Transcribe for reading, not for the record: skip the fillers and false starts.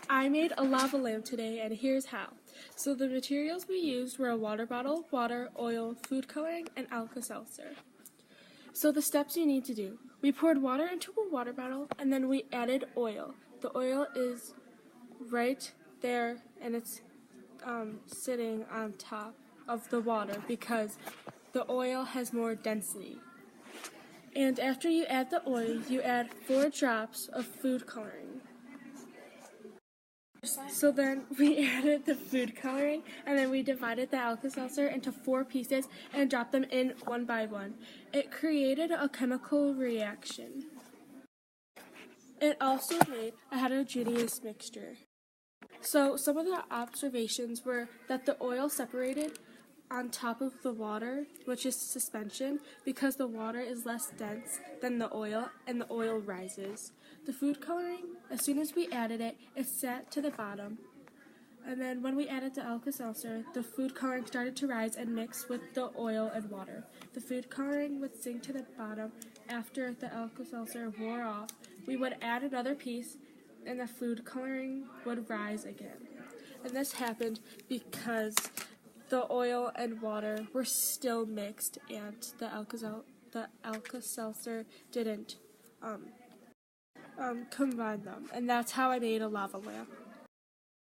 I made a lava lamp today, and here's how. So the materials we used were a water bottle, water, oil, food coloring, and Alka-Seltzer. So the steps you need to do. We poured water into a water bottle, and then we added oil. The oil is right there, and it's sitting on top of the water because the oil has more density. And after you add the oil, you add 4 drops of food coloring. So then we added the food coloring, and then we divided the Alka-Seltzer into 4 pieces and dropped them in one by one. It created a chemical reaction. It also made a heterogeneous mixture. So some of the observations were that the oil separated on top of the water, which is suspension, because the water is less dense than the oil and the oil rises. The food coloring, as soon as we added it, it sat to the bottom. And then when we added the Alka-Seltzer, the food coloring started to rise and mix with the oil and water. The food coloring would sink to the bottom. After the Alka-Seltzer wore off, we would add another piece and the food coloring would rise again. And this happened because the oil and water were still mixed and the Alka-Seltzer didn't combine them. And that's how I made a lava lamp.